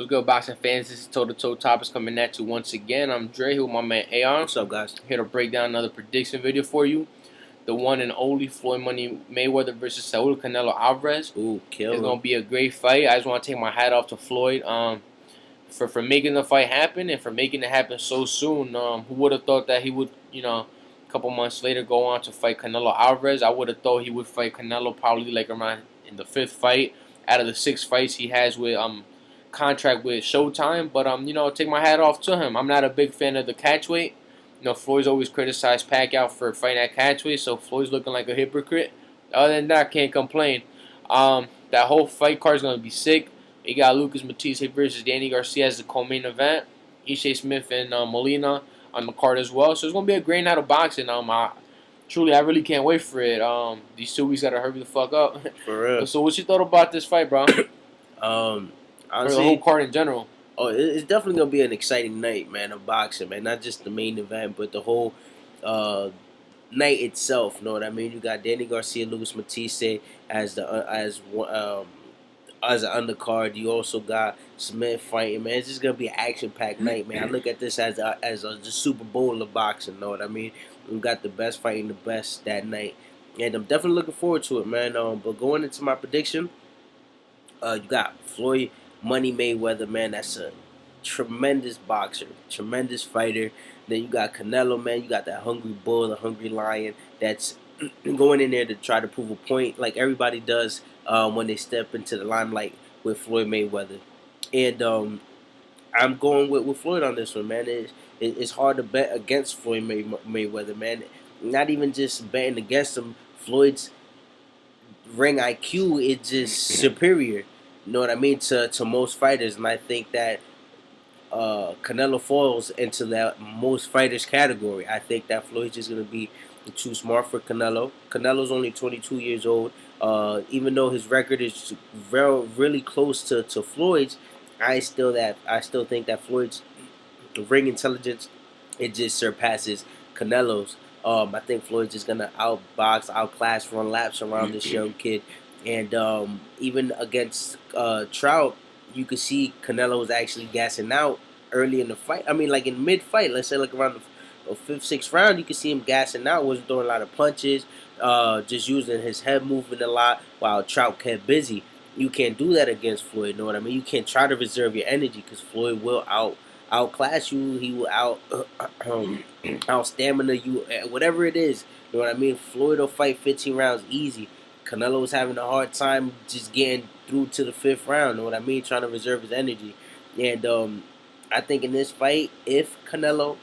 What's good, boxing fans? This is Toe to Toe Topics coming at you once again. I'm Dre here with my man Aon. What's up, guys? Here to break down another prediction video for you. The one and only Floyd Money Mayweather versus Saul Canelo Alvarez. Ooh, kill It's him. gonna be a great fight. I just want to take my hat off to Floyd for making the fight happen and for making it happen so soon. Who would have thought that he would, a couple months later go on to fight Canelo Alvarez? I would have thought he would fight Canelo probably like around in the 5th fight out of the 6 fights he has with contract with Showtime. But take my hat off to him. I'm not a big fan of the catchweight. Floyd's always criticized Pacquiao for fighting at catchweight, so Floyd's looking like a hypocrite. Other than that, I can't complain. That whole fight card is gonna be sick. You got Lucas Matisse versus Danny Garcia as the co-main event. Ishe Smith and Molina on the card as well. So it's gonna be a great night of boxing. I really can't wait for it. These 2 weeks gotta hurry the fuck up. For real. So what you thought about this fight, bro? Honestly, or the whole card in general? Oh, it's definitely gonna be an exciting night, man, of boxing, man. Not just the main event, but the whole night itself. You know what I mean? You got Danny Garcia, Lucas Matisse as as an undercard. You also got Smith fighting, man. It's just gonna be an action-packed night, man. I look at this as the Super Bowl of boxing. Know what I mean? We got the best fighting the best that night, and I'm definitely looking forward to it, man. But going into my prediction, you got Floyd Money Mayweather, man. That's a tremendous boxer, tremendous fighter. Then you got Canelo, man. You got that hungry bull, the hungry lion that's going in there to try to prove a point like everybody does when they step into the limelight with Floyd Mayweather. And I'm going with Floyd on this one, man. It's hard to bet against Floyd Mayweather, man. Not even just betting against him. Floyd's ring IQ is just superior. You know what I mean, to most fighters, and I think that Canelo falls into that most fighters category. I think that Floyd's just gonna be too smart for Canelo. Canelo's only 22 years old. Even though his record is really close to Floyd's, I still think that Floyd's ring intelligence, it just surpasses Canelo's. I think Floyd's just gonna outclass, run laps around this young kid. And even against Trout, you could see Canelo was actually gassing out early in the fight. I mean, like in mid-fight, let's say like around the 5th, 6th round, you could see him gassing out, wasn't throwing a lot of punches, just using his head movement a lot while Trout kept busy. You can't do that against Floyd, you know what I mean? You can't try to reserve your energy because Floyd will outclass you. He will out stamina you, whatever it is. You know what I mean? Floyd will fight 15 rounds easy. Canelo was having a hard time just getting through to the 5th round. You know what I mean? Trying to reserve his energy. And I think in this fight, if Canelo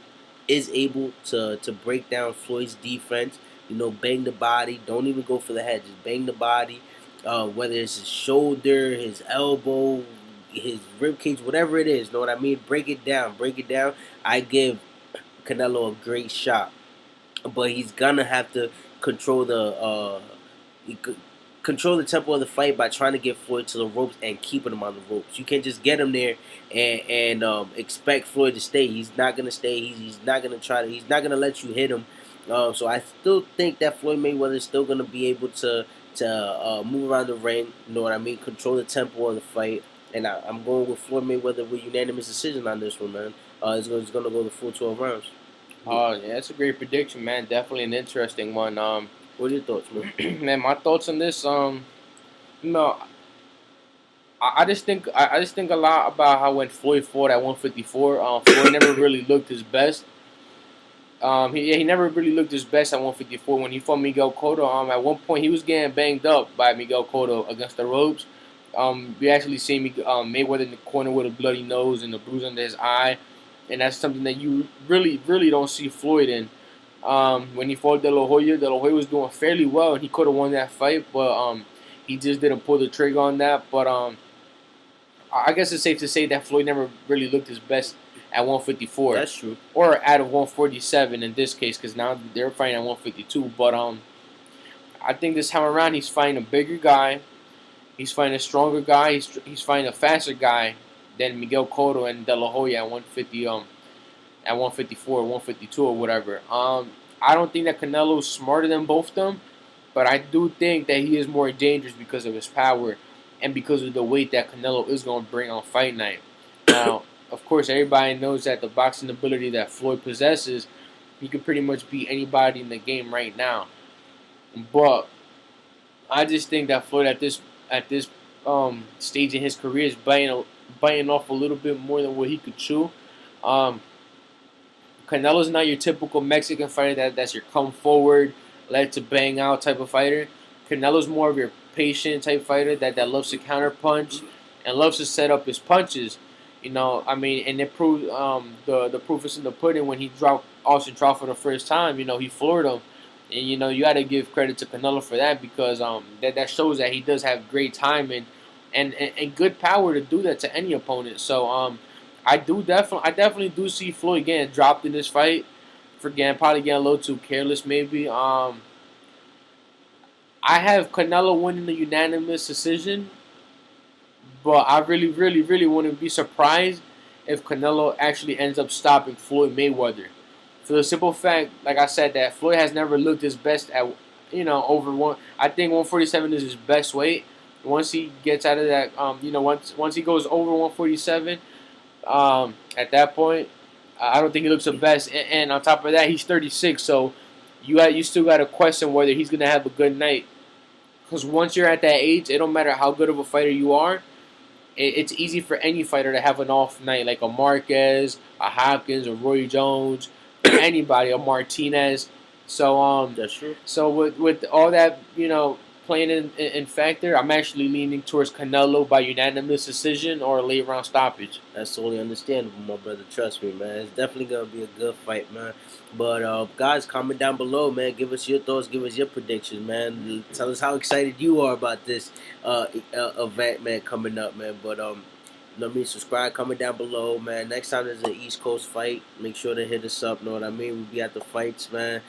is able to break down Floyd's defense, bang the body, don't even go for the head, just bang the body, whether it's his shoulder, his elbow, his ribcage, whatever it is, know what I mean? Break it down. I give Canelo a great shot, but he's gonna have to control the tempo of the fight by trying to get Floyd to the ropes and keeping him on the ropes. You can't just get him there and expect Floyd to stay. He's not gonna stay. He's not gonna try to. He's not gonna let you hit him. So I still think that Floyd Mayweather is still gonna be able to move around the ring. You know what I mean? Control the tempo of the fight. And I'm going with Floyd Mayweather with unanimous decision on this one, man. It's gonna go the full 12 rounds. Oh, yeah, that's a great prediction, man. Definitely an interesting one. What are your thoughts, man? Man, my thoughts on this, I just think a lot about how when Floyd fought at 154, Floyd never really looked his best. He never really looked his best at 154 when he fought Miguel Cotto. At one point he was getting banged up by Miguel Cotto against the ropes. We actually see Mayweather in the corner with a bloody nose and a bruise under his eye, and that's something that you really don't see Floyd in. When he fought De La Hoya was doing fairly well, and he could have won that fight, but he just didn't pull the trigger on that. But I guess it's safe to say that Floyd never really looked his best at 154. That's true. Or out of 147 in this case, because now they're fighting at 152. But I think this time around he's fighting a bigger guy. He's fighting a stronger guy. He's fighting a faster guy than Miguel Cotto and De La Hoya at 150. At 154, 152, or whatever. I don't think that Canelo is smarter than both of them, but I do think that he is more dangerous because of his power and because of the weight that Canelo is going to bring on fight night. Now, of course, everybody knows that the boxing ability that Floyd possesses, he could pretty much beat anybody in the game right now. But I just think that Floyd at this stage in his career is biting off a little bit more than what he could chew. Um, Canelo's not your typical Mexican fighter that's your come forward, let to bang out type of fighter. Canelo's more of your patient type fighter that loves to counter punch and loves to set up his punches. I mean, and it proved the proof is in the pudding when he dropped Austin Trout for the first time. He floored him, and you got to give credit to Canelo for that because that shows that he does have great timing and good power to do that to any opponent. So I definitely do see Floyd getting dropped in this fight for probably getting a little too careless maybe. I have Canelo winning the unanimous decision, but I really, really, really wouldn't be surprised if Canelo actually ends up stopping Floyd Mayweather. For the simple fact, like I said, that Floyd has never looked his best at, over one. I think 147 is his best weight. Once he gets out of that, once he goes over 147, at that point, I don't think he looks the best. And on top of that, he's 36, so you still got to question whether he's gonna have a good night. Because once you're at that age, it don't matter how good of a fighter you are. It's easy for any fighter to have an off night, like a Marquez, a Hopkins, a Roy Jones, anybody, a Martinez. So That's true. so with all that playing in factor, I'm actually leaning towards Canelo by unanimous decision or a late round stoppage. That's totally understandable, my brother. Trust me, man. It's definitely gonna be a good fight, man. But guys, comment down below, man. Give us your thoughts. Give us your predictions, man. Tell us how excited you are about this event, man, coming up, man. But subscribe, comment down below, man. Next time there's an East Coast fight, make sure to hit us up. Know what I mean? We'll be at the fights, man.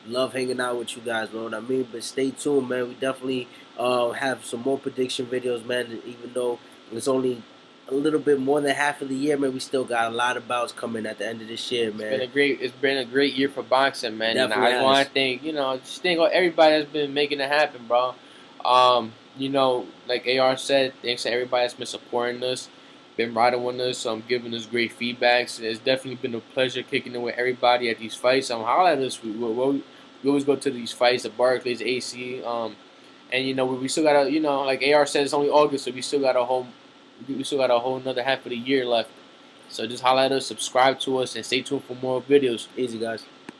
Love hanging out with you guys, know what I mean? But stay tuned, man. We definitely have some more prediction videos, man. Even though it's only a little bit more than half of the year, man, we still got a lot of bouts coming at the end of this year, man. It's been a great year for boxing, man. Definitely And I want to thank everybody that's been making it happen, bro. Like AR said, thanks to everybody that's been supporting us, been riding with us, giving us great feedbacks. It's definitely been a pleasure kicking it with everybody at these fights. Holler at us. We always go to these fights at Barclays, AC. And we still got like AR said, it's only August, so we still got a whole another half of the year left. So just holler at us, subscribe to us, and stay tuned for more videos. Easy, guys.